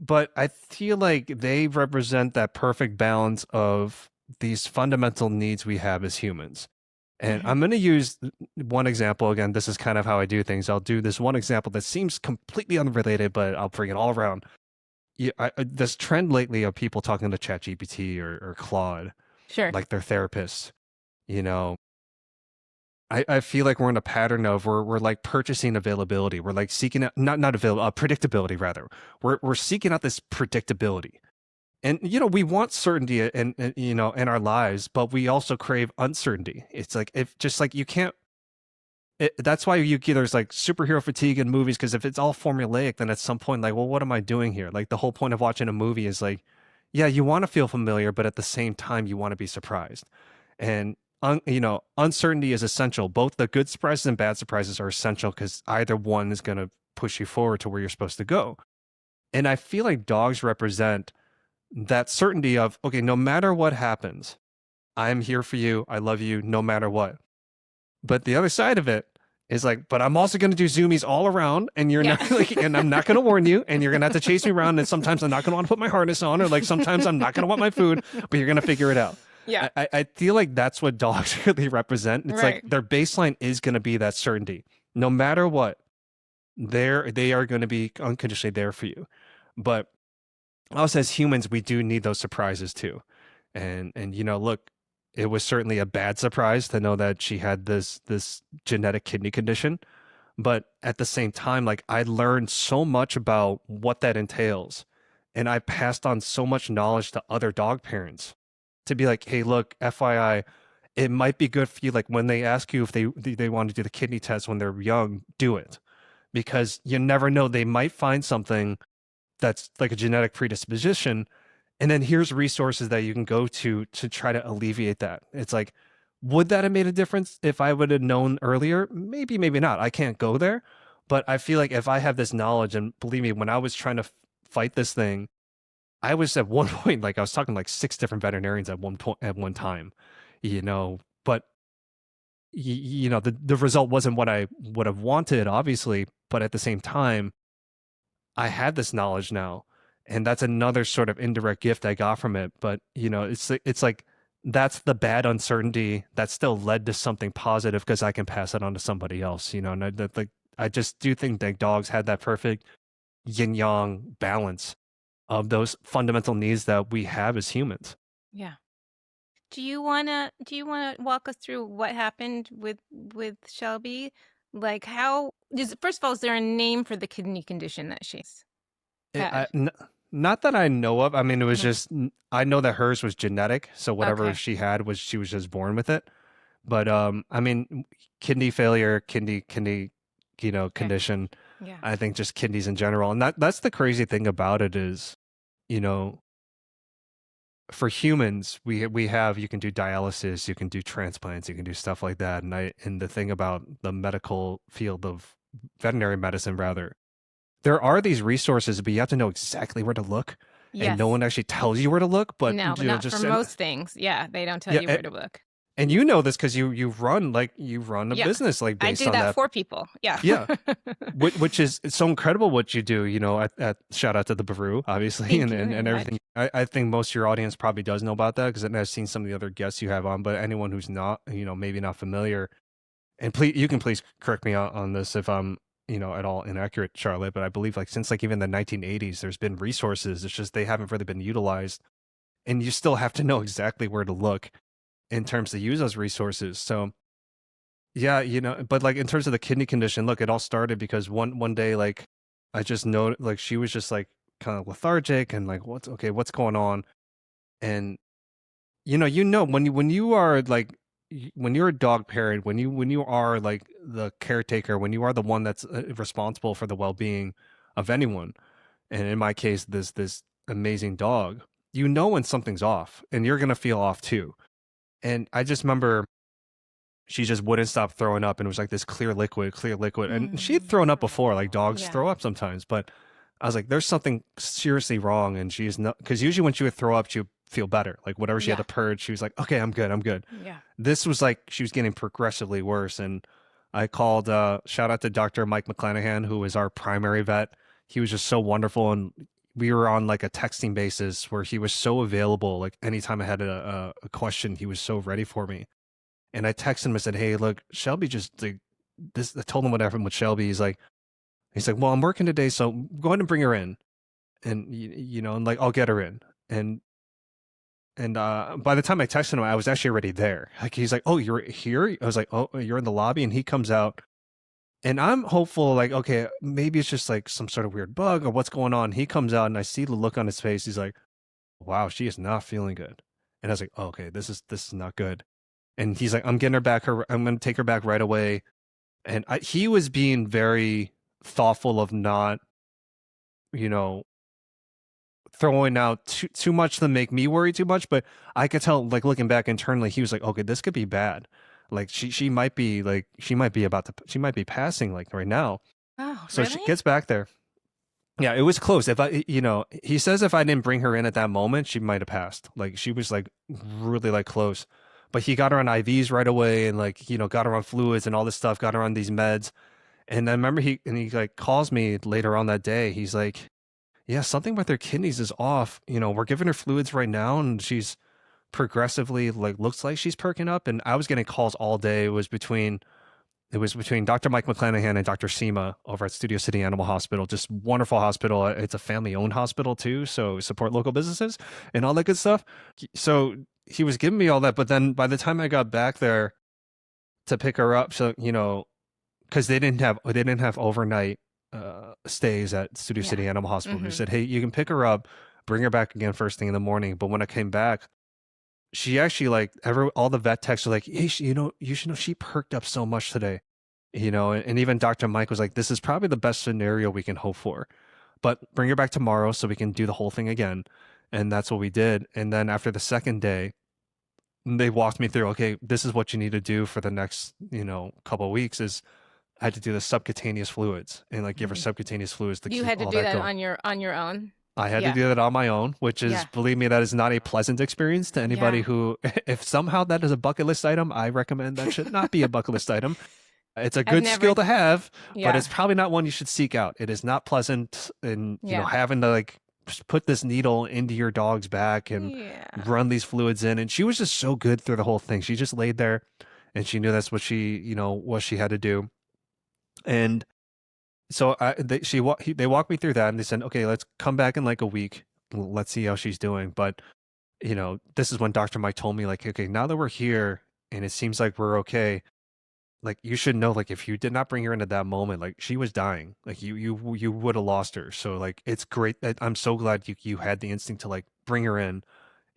S2: but I feel like they represent that perfect balance of these fundamental needs we have as humans. And I'm going to use one example again. This is kind of how I do things. I'll do this one example that seems completely unrelated, but I'll bring it all around. This trend lately of people talking to ChatGPT or Claude, like their therapists. You know, I feel like we're in a pattern of we're like purchasing availability. We're like seeking out predictability rather. We're seeking out this predictability, and you know we want certainty in you know in our lives, but we also crave uncertainty. It's like you can't. That's why there's like superhero fatigue in movies, because if it's all formulaic, then at some point like, well, what am I doing here? Like the whole point of watching a movie is like, yeah, you want to feel familiar, but at the same time you want to be surprised, and you know, uncertainty is essential. Both the good surprises and bad surprises are essential, because either one is going to push you forward to where you're supposed to go. And I feel like dogs represent that certainty of, okay, no matter what happens, I'm here for you. I love you no matter what. But the other side of it is like, but I'm also going to do zoomies all around, and you're not like, and I'm not going to warn you, and you're going to have to chase me around. And sometimes I'm not going to want to put my harness on, or like sometimes I'm not going to want my food, but you're going to figure it out.
S1: Yeah.
S2: I feel like that's what dogs really represent. It's like their baseline is going to be that certainty. No matter what, they are going to be unconditionally there for you. But us as humans, we do need those surprises too. And you know, look, it was certainly a bad surprise to know that she had this genetic kidney condition. But at the same time, like I learned so much about what that entails. And I passed on so much knowledge to other dog parents to be like, hey, look, FYI, it might be good for you. Like when they ask you if they want to do the kidney test when they're young, do it because you never know. They might find something that's like a genetic predisposition. And then here's resources that you can go to try to alleviate that. It's like, would that have made a difference if I would have known earlier? Maybe, maybe not. I can't go there. But I feel like if I have this knowledge, and believe me, when I was trying to fight this thing, I was at one point, like I was talking like 6 different veterinarians at one point at one time, but the result wasn't what I would have wanted, obviously, but at the same time, I had this knowledge now, and that's another sort of indirect gift I got from it. But it's like that's the bad uncertainty that still led to something positive because I can pass it on to somebody else. And I just do think that dogs had that perfect yin yang balance of those fundamental needs that we have as humans.
S1: Yeah. Do you wanna walk us through what happened with Shelby? Like how first of all, is there a name for the kidney condition that she's had?
S2: Not that I know of. I mean, it was
S1: Mhm.
S2: just I know that hers was genetic, so whatever
S1: Okay.
S2: she had was she was just born with it. But I mean, kidney failure, kidney,
S1: Okay.
S2: condition.
S1: Yeah.
S2: I think just kidneys in general, and that's the crazy thing about it is, you know, for humans, we have you can do dialysis, you can do transplants, you can do stuff like that, and the thing about the medical field of veterinary medicine, rather, there are these resources, but you have to know exactly where to look, and no
S1: Yes.
S2: one actually tells you where to look. But
S1: No, but not for
S2: just
S1: most things. Yeah, they don't tell
S2: yeah,
S1: you where to look.
S2: and you know this because you run a
S1: Yeah.
S2: business like
S1: I
S2: based
S1: do
S2: on
S1: that
S2: that.
S1: for people. Yeah.
S2: Yeah, which is it's so incredible what you do. At shout out to the Baru, obviously,
S1: Thank
S2: and
S1: you
S2: and,
S1: very
S2: and
S1: much.
S2: everything. I think most of your audience probably does know about that because I've seen some of the other guests you have on. But anyone who's not, maybe not familiar, and please correct me on this if I'm at all inaccurate, Charlotte. But I believe like since like even the 1980s, there's been resources. It's just they haven't really been utilized, and you still have to know exactly where to look in terms to use those resources. So yeah, but like in terms of the kidney condition, look, it all started because one day, like I just noticed, like she was just like kind of lethargic and like, what's going on? And when you are like when you're a dog parent, when you are like the caretaker, when you are the one that's responsible for the well-being of anyone, and in my case, this amazing dog, when something's off, and you're gonna feel off too. And I just remember she just wouldn't stop throwing up, and it was like this clear liquid. And she had thrown up before, like dogs
S1: Yeah.
S2: throw up sometimes, but I was like, there's something seriously wrong. And she's not, because usually when she would throw up, she would feel better. Like whatever she had
S1: Yeah.
S2: to purge, she was like, okay, I'm good, I'm good.
S1: Yeah.
S2: This was like she was getting progressively worse. And I called, shout out to Dr. Mike McClanahan, who is our primary vet. He was just so wonderful. And we were on like a texting basis where he was so available. Like anytime I had a question, he was so ready for me. And I texted him and said, "Hey, look, Shelby just like this." I told him what happened with Shelby. He's like, "Well, I'm working today, so go ahead and bring her in, and and like I'll get her in." And by the time I texted him, I was actually already there. Like he's like, "Oh, you're here?" I was like, "Oh, you're in the lobby," and he comes out, and I'm hopeful, like, okay, maybe it's just like some sort of weird bug or what's going on. He comes out, and I see the look on his face. He's like, "Wow, she is not feeling good," and I was like, oh, "Okay, this is not good." And he's like, I'm getting her back. I'm going to take her back right away. And he was being very thoughtful of not, you know, throwing out too much to make me worry too much. But I could tell, like looking back internally, he was like, okay, this could be bad. Like she might be like she might be passing like right now.
S1: Oh,
S2: So she
S1: really?
S2: gets back there. Yeah, it was close. If I, he says if I didn't bring her in at that moment, she might have passed. Like she was like really like close, but he got her on IVs right away and like, got her on fluids and all this stuff, got her on these meds. And then remember he like calls me later on that day. He's like, yeah, something with her kidneys is off. We're giving her fluids right now and she's progressively like looks like she's perking up. And I was getting calls all day. It was between Dr. Mike McClanahan and Dr. Seema over at Studio City Animal Hospital. Just wonderful hospital. It's a family-owned hospital too, so support local businesses and all that good stuff. So he was giving me all that, but then by the time I got back there to pick her up, so because they didn't have overnight stays at Studio
S1: Yeah.
S2: City Animal Hospital. They
S1: Mm-hmm.
S2: said, hey, you can pick her up, bring her back again first thing in the morning. But when I came back, she actually like all the vet techs were like, hey, you should know she perked up so much today. And even Dr. Mike was like, this is probably the best scenario we can hope for. But bring her back tomorrow so we can do the whole thing again. And that's what we did. And then after the second day, they walked me through, okay, this is what you need to do for the next, couple of weeks is I had to do the subcutaneous fluids and like give her
S1: Mm-hmm.
S2: subcutaneous fluids to
S1: You
S2: keep
S1: had to
S2: all
S1: do
S2: that
S1: that
S2: going.
S1: on your own.
S2: I had to
S1: Yeah.
S2: do that on my own, which is,
S1: Yeah.
S2: believe me, that is not a pleasant experience to anybody
S1: Yeah.
S2: who, if somehow that is a bucket list item, I recommend that should not be a bucket list item. It's a
S1: I've
S2: good
S1: never.
S2: skill to have, but
S1: Yeah.
S2: it's probably not one you should seek out. It is not pleasant, and
S1: Yeah.
S2: having to like just put this needle into your dog's back and
S1: Yeah.
S2: run these fluids in. And she was just so good through the whole thing. She just laid there, and she knew that's what she had to do. And so they walked me through that, and they said, okay, let's come back in like a week. Let's see how she's doing. But this is when Dr. Mike told me, like, okay, now that we're here and it seems like we're okay, like you should know, like if you did not bring her into that moment, like she was dying, like you would have lost her. So like it's great that I'm so glad you had the instinct to like bring her in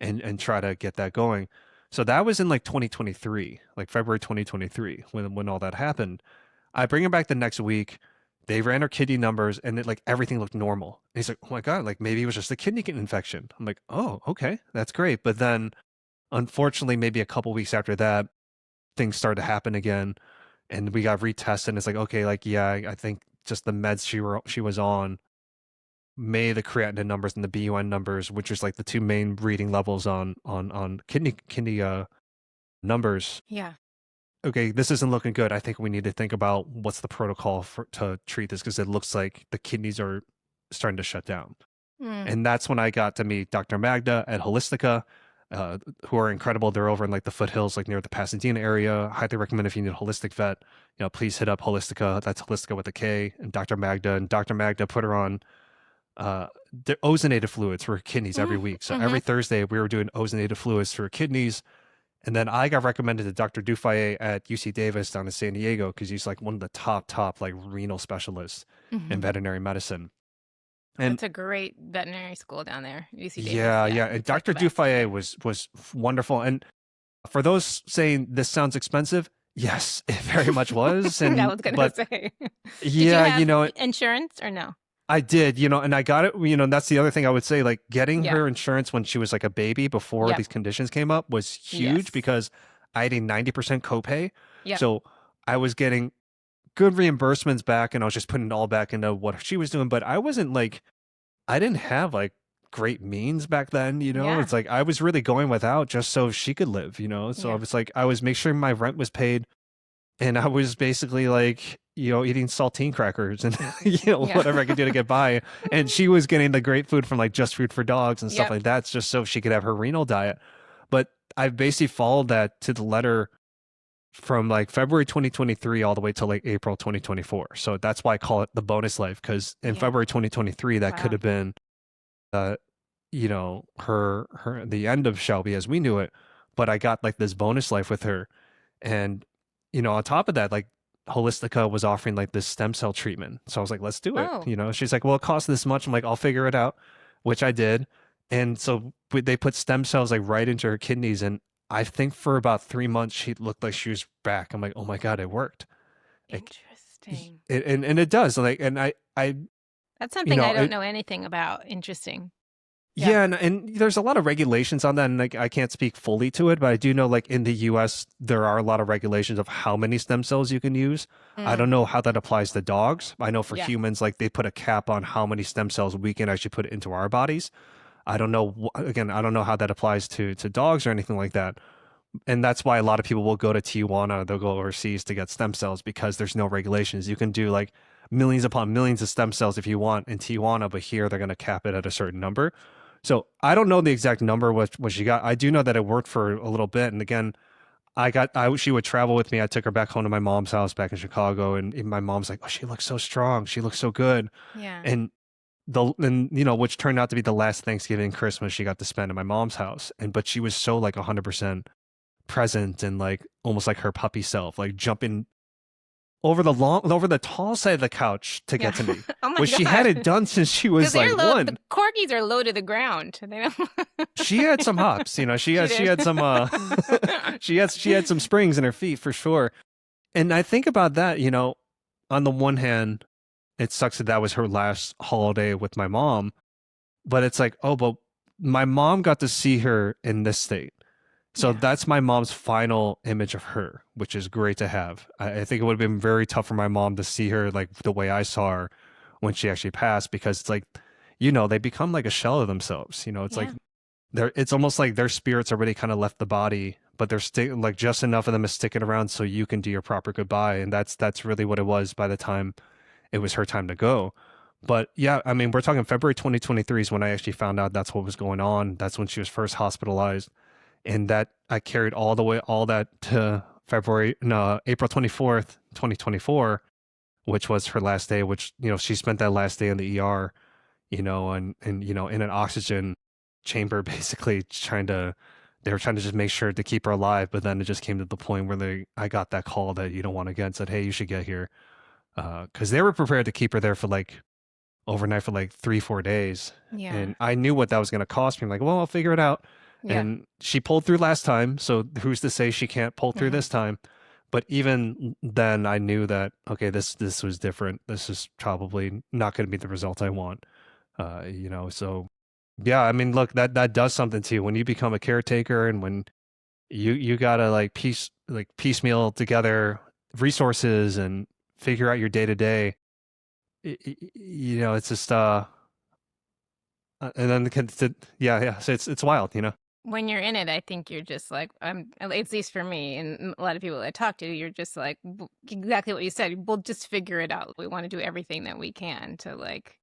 S2: and try to get that going. So that was in like 2023, like February 2023 when all that happened. I bring her back the next week. They ran her kidney numbers and like everything looked normal. And he's like, oh my God, like maybe it was just a kidney infection. I'm like, oh, okay, that's great. But then unfortunately, maybe a couple weeks after that, things started to happen again and we got retested. And it's like, okay, like, yeah, I think just the meds she was on made the creatinine numbers and the BUN numbers, which is like the two main reading levels on kidney numbers.
S1: Yeah.
S2: Okay, this isn't looking good. I think we need to think about what's the protocol to treat this because it looks like the kidneys are starting to shut down.
S1: Mm.
S2: And that's when I got to meet Dr. Magda at Holistica, who are incredible. They're over in like the foothills, like near the Pasadena area. Highly recommend if you need a holistic vet, please hit up Holistica. That's Holistica with a K, and Dr. Magda. And Dr. Magda put her on the ozonated fluids for her kidneys every week. So every Thursday we were doing ozonated fluids for her kidneys. And then I got recommended to Dr. Dufayet at UC Davis down in San Diego because he's like one of the top like renal specialists in veterinary medicine. And
S1: That's a great veterinary school down there, UC Davis.
S2: yeah. And Dr.
S1: Like
S2: Dufayet was wonderful. And for those saying this sounds expensive, yes, it very much was. And
S1: I was going to say.
S2: Yeah,
S1: Did you have insurance or no?
S2: I did, and I got it, and that's the other thing I would say, like getting her insurance when she was like a baby before these conditions came up was huge because I had a 90% copay. So I was getting good reimbursements back and I was just putting it all back into what she was doing. But I didn't have like great means back then, it's like I was really going without just so she could live, so I was like, I was making sure my rent was paid. And I was basically like, eating saltine crackers and, whatever I could do to get by. And she was getting the great food from like Just Food for Dogs and stuff like that, just so she could have her renal diet. But I basically followed that to the letter from like February 2023 all the way to like April 2024. So that's why I call it the bonus life, because in February 2023, that could have been, the end of Shelby as we knew it. But I got like this bonus life with her. And on top of that, like Holistica was offering like this stem cell treatment. So I was like, let's do it. She's like, well, it costs this much. I'm like, I'll figure it out, which I did. And so they put stem cells like right into her kidneys. And I think for about 3 months, she looked like she was back. I'm like, oh my God, it worked.
S1: Interesting.
S2: And it does. Like, and I
S1: that's something I don't know anything about. Interesting.
S2: Yeah, and there's a lot of regulations on that, and like I can't speak fully to it, but I do know like in the US there are a lot of regulations of how many stem cells you can use. I don't know how that applies to dogs. I know for humans, like they put a cap on how many stem cells we can actually put into our bodies. I don't know, again, I don't know how that applies to dogs or anything like that. And that's why a lot of people will go to Tijuana, they'll go overseas to get stem cells because there's no regulations. You can do like millions upon millions of stem cells if you want in Tijuana, but here they're going to cap it at a certain number. So I don't know the exact number what she got. I do know that it worked for a little bit. And again, she would travel with me. I took her back home to my mom's house back in Chicago, and my mom's like, "Oh, she looks so strong. She looks so good."
S1: Yeah.
S2: And which turned out to be the last Thanksgiving and Christmas she got to spend at my mom's house. But she was so like 100% present and like almost like her puppy self, like jumping over the tall side of the couch to get to me,
S1: Oh my
S2: which
S1: God.
S2: she hadn't done since she was like one.
S1: The corgis are low to the ground. They don't...
S2: She had some hops, you know. She had some she had some springs in her feet for sure. And I think about that, you know, on the one hand, it sucks that was her last holiday with my mom, but it's like, oh, but my mom got to see her in this state. So that's my mom's final image of her, which is great to have. I think it would have been very tough for my mom to see her like the way I saw her when she actually passed, because it's like, you know, they become like a shell of themselves. You know, it's like it's almost like their spirits already kind of left the body, but they're like just enough of them is sticking around so you can do your proper goodbye. And that's really what it was by the time it was her time to go. But yeah, I mean, we're talking February 2023 is when I actually found out that's what was going on. That's when she was first hospitalized. And that I carried all that to April 24th, 2024, which was her last day, which, you know, she spent that last day in the ER, you know, and, you know, in an oxygen chamber, basically they were trying to just make sure to keep her alive. But then it just came to the point where I got that call that you don't want to get and said, hey, you should get here. 'Cause they were prepared to keep her there for like overnight for like 3-4 days.
S1: Yeah.
S2: And I knew what that was going to cost me. I'm like, well, I'll figure it out.
S1: Yeah.
S2: And she pulled through last time, so who's to say she can't pull through this time? But even then, I knew that, okay, this was different. This is probably not going to be the result I want. You know, so yeah, I mean, look, that does something to you when you become a caretaker, and when you gotta like piecemeal together resources and figure out your day to day. You know, it's just and then so it's wild, you know.
S1: When you're in it, I think you're just like, at least for me and a lot of people I talk to, you're just like, exactly what you said. We'll just figure it out. We want to do everything that we can to like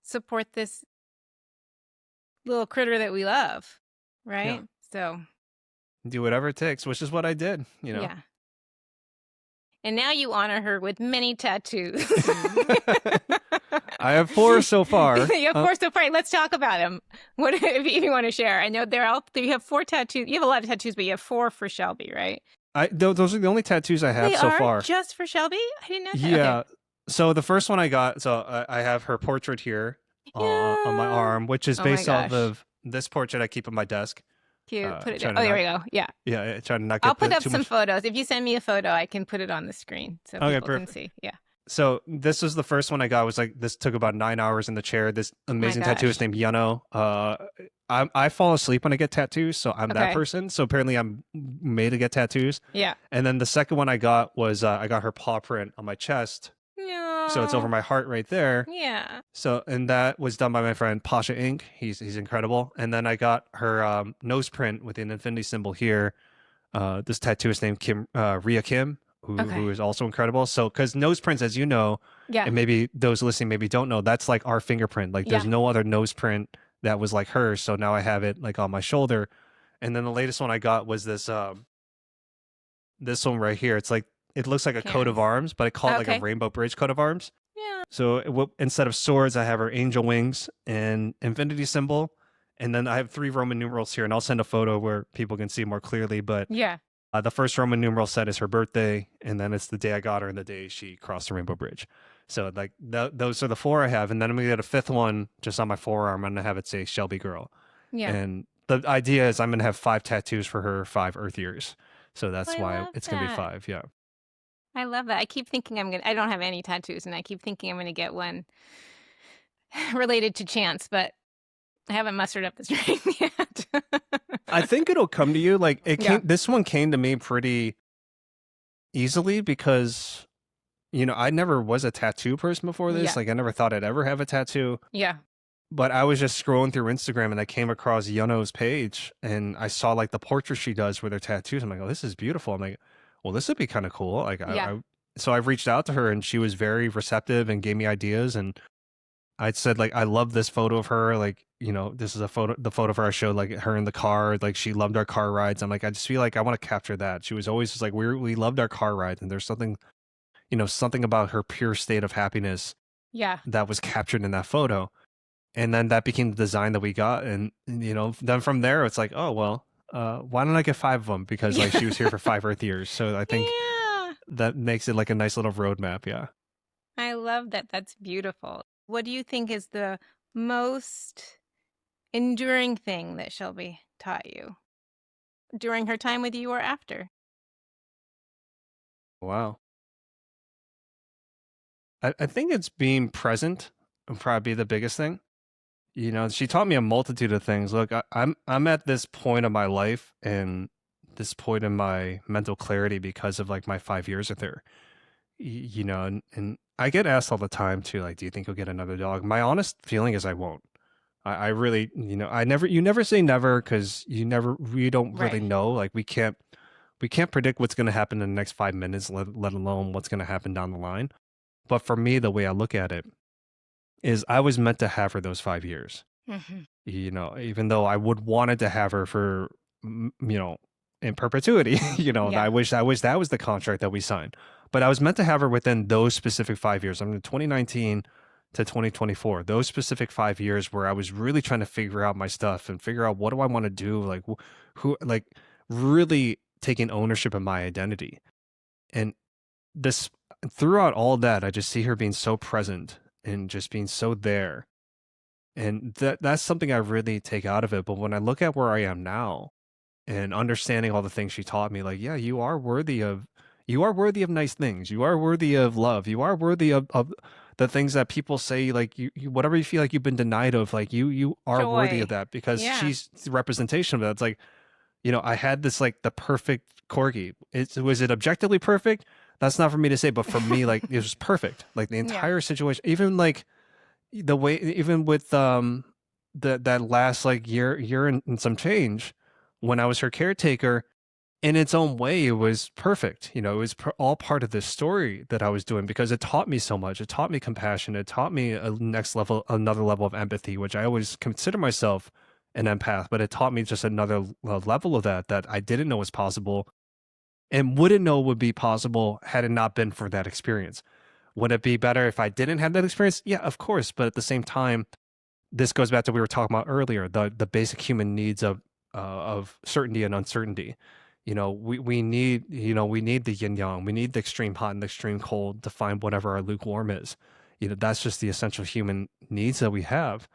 S1: support this little critter that we love. Right.
S2: Yeah.
S1: So
S2: do whatever it takes, which is what I did, you know.
S1: Yeah. And now you honor her with many tattoos.
S2: I have 4 so far.
S1: You have 4 so far. Let's talk about them. What if you want to share? I know you have 4 tattoos. You have a lot of tattoos, but you have 4 for Shelby, right?
S2: Those are the only tattoos I have so far.
S1: Just for Shelby? I didn't know that.
S2: Yeah.
S1: Okay.
S2: So the first one I got, so I have her portrait here on my arm, which is based off of this portrait I keep on my desk.
S1: Cute. Put it there. Oh, there we go. Yeah.
S2: Yeah. Try to not get
S1: I'll put up some photos. If you send me a photo, I can put it on the screen so people can see. Yeah.
S2: So this was the first one I got. Was like, this took about 9 hours in the chair. This amazing tattooist named Yano. I fall asleep when I get tattoos, so I'm that person. So apparently I'm made to get tattoos. Yeah. And then the second one I got was I got her paw print on my chest. Yeah. So it's over my heart right there. Yeah. So, and that was done by my friend Pasha Inc. He's incredible. And then I got her nose print with an infinity symbol here. This tattooist named Ria Kim, who is also incredible. So, because nose prints, as you know, and maybe those listening maybe don't know, that's like our fingerprint. Like there's no other nose print that was like hers. So now I have it like on my shoulder. And then the latest one I got was this one right here. It's like, it looks like a coat of arms, but I call it like a rainbow bridge coat of arms. Yeah. So instead of swords, I have her angel wings and infinity symbol. And then I have 3 Roman numerals here, and I'll send a photo where people can see more clearly. But the first Roman numeral set is her birthday, and then it's the day I got her and the day she crossed the rainbow bridge. So like those are the 4 I have. And then I'm going to get a 5th one just on my forearm. I'm going to have it say Shelby Girl. Yeah. And the idea is I'm going to have 5 tattoos for her 5 Earth years. So that's why it's going to be 5. Yeah.
S1: I love that. I keep thinking I don't have any tattoos, and I keep thinking I'm going to get one related to chance, but I haven't mustered up the strength yet.
S2: I think it'll come to you. Like this one came to me pretty easily because, you know, I never was a tattoo person before this. Like I never thought I'd ever have a tattoo. Yeah. But I was just scrolling through Instagram and I came across Yuno's page and I saw like the portrait she does with her tattoos. I'm like, oh, this is beautiful. I'm like, well, this would be kind of cool. Like, so I've reached out to her and she was very receptive and gave me ideas. And I said, like, I love this photo of her. Like, you know, this is the photo of her I showed, like her in the car. Like, she loved our car rides. I'm like, I just feel like I want to capture that. She was always just like, we loved our car rides. And there's something, you know, something about her pure state of happiness. Yeah. That was captured in that photo. And then that became the design that we got. And, you know, then from there, it's like, oh, well, why don't I get 5 of them? Because like she was here for 5 Earth years. So I think that makes it like a nice little roadmap. Yeah.
S1: I love that. That's beautiful. What do you think is the most enduring thing that Shelby taught you during her time with you or after?
S2: Wow. I think it's being present would probably be the biggest thing. She taught me a multitude of things. Look, I'm at this point of my life and this point in my mental clarity because of like my 5 years with her. And I get asked all the time too, like, do you think you'll get another dog? My honest feeling is I won't. I really, you never say never because we don't really
S1: Right.
S2: know. Like we can't predict what's going to happen in the next 5 minutes, let alone what's going to happen down the line. But for me, the way I look at it is I was meant to have her those 5 years.
S1: Hmm.
S2: Even though I would wanted to have her for, in perpetuity,
S1: Yeah.
S2: I wish that was the contract that we signed. But I was meant to have her within those specific 5 years. I mean, 2019 to 2024, those specific 5 years where I was really trying to figure out my stuff and figure out what do I want to do, like who, like really taking ownership of my identity. And this throughout all that, I just see her being so present and just being so there. And that's something I really take out of it. But when I look at where I am now and understanding all the things she taught me, like, yeah, you are worthy of nice things. You are worthy of love. You are worthy of the things that people say, like you whatever you feel like you've been denied of, like you are worthy of
S1: Joy.
S2: that because
S1: Yeah.
S2: she's the representation of that. It's like, I had this like the perfect corgi. Was it objectively perfect? That's not for me to say, but for me, like it was perfect. Like the
S1: Yeah.
S2: entire situation, even like the way, even with that last like year and some change, when I was her caretaker, in its own way, it was perfect. It was all part of this story that I was doing because it taught me so much. It taught me compassion. It taught me another level of empathy, which I always consider myself an empath, but it taught me just another level of that I didn't know was possible and wouldn't know would be possible had it not been for that experience. Would it be better if I didn't have that experience? Yeah, of course. But at the same time, this goes back to what we were talking about earlier, the basic human needs of certainty and uncertainty. We need the yin yang. We need the extreme hot and the extreme cold to find whatever our lukewarm is. That's just the essential human needs that we have.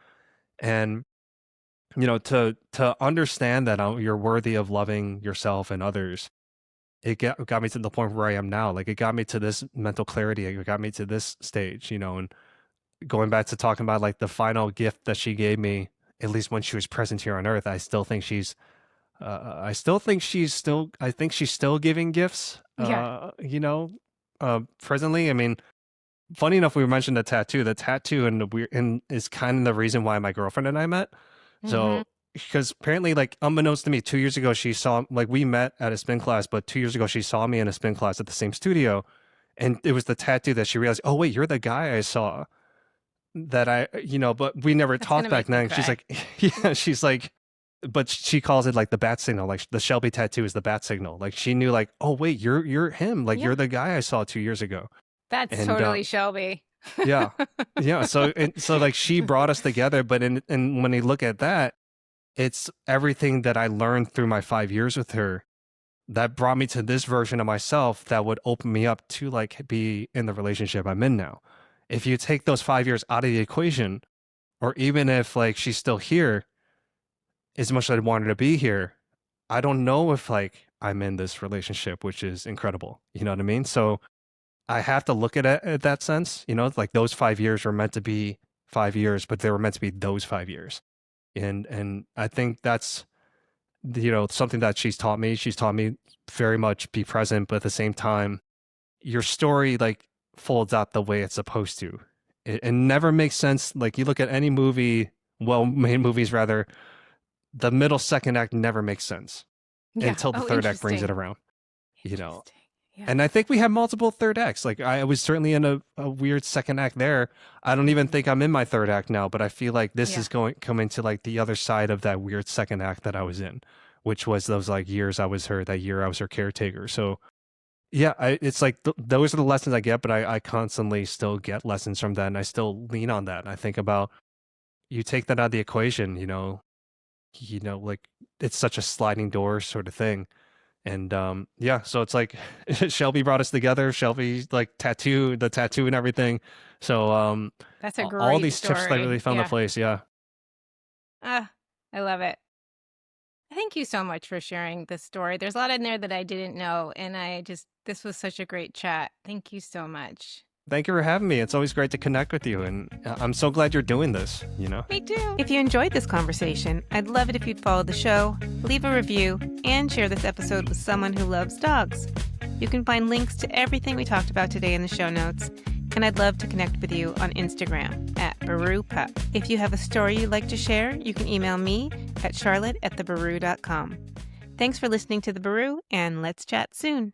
S2: And to understand that you're worthy of loving yourself and others, it got me to the point where I am now. Like it got me to this mental clarity. It got me to this stage, and going back to talking about like the final gift that she gave me, at least when she was present here on earth, I think she's still giving gifts,
S1: Yeah.
S2: presently. I mean, funny enough, we mentioned the tattoo and the weird, and is kind of the reason why my girlfriend and I met.
S1: Hmm.
S2: So, because apparently, like, unbeknownst to me, 2 years ago, she saw, like, we met at a spin class, but 2 years ago, she saw me in a spin class at the same studio. And it was the tattoo that she realized, oh, wait, you're the guy I saw but we never
S1: That's gonna
S2: talked back
S1: make me
S2: then. She's
S1: cry.
S2: like, yeah, she's like, but she calls it like the bat signal. Like the Shelby tattoo is the bat signal. Like she knew, like, oh, wait, you're him. Like
S1: Yeah.
S2: you're the guy I saw 2 years ago.
S1: That's
S2: And
S1: totally Shelby.
S2: yeah, yeah. So like she brought us together. But and when you look at that, it's everything that I learned through my 5 years with her that brought me to this version of myself that would open me up to like be in the relationship I'm in now. If you take those 5 years out of the equation, or even if like she's still here, as much as I wanted to be here, I don't know if like I'm in this relationship, which is incredible. You know what I mean? So I have to look at it at that sense. Like those 5 years were meant to be 5 years, but they were meant to be those 5 years. And I think that's something that she's taught me. She's taught me very much be present, but at the same time, your story like folds out the way it's supposed to. It never makes sense. Like you look at any movie, well-made movies rather, the middle second act never makes sense
S1: Yeah.
S2: until the
S1: Oh,
S2: third act brings it
S1: interesting.
S2: around. You know,
S1: Interesting. Yeah.
S2: and I think we have multiple third acts. Like I was certainly in a weird second act there. I don't even think I'm in my third act now, but I feel like this
S1: Yeah.
S2: is coming to like the other side of that weird second act that I was in, which was those like years that year I was her caretaker. So yeah, it's like those are the lessons I get, but I constantly still get lessons from that, and I still lean on that. And I think about you take that out of the equation, like it's such a sliding door sort of thing. And yeah, so it's like Shelby brought us together. Shelby like the tattoo and everything. So
S1: That's a
S2: all
S1: great
S2: these tips like
S1: story.
S2: really found the place. Yeah.
S1: Ah, I love it. Thank you so much for sharing this story. There's a lot in there that I didn't know, and this was such a great chat. Thank you so much.
S2: Thank you for having me. It's always great to connect with you, and I'm so glad you're doing this,
S1: Me too. If you enjoyed this conversation, I'd love it if you'd follow the show, leave a review, and share this episode with someone who loves dogs. You can find links to everything we talked about today in the show notes, and I'd love to connect with you on Instagram @BaruPup. If you have a story you'd like to share, you can email me at charlotte@thebaru.com. Thanks for listening to The Baru, and let's chat soon.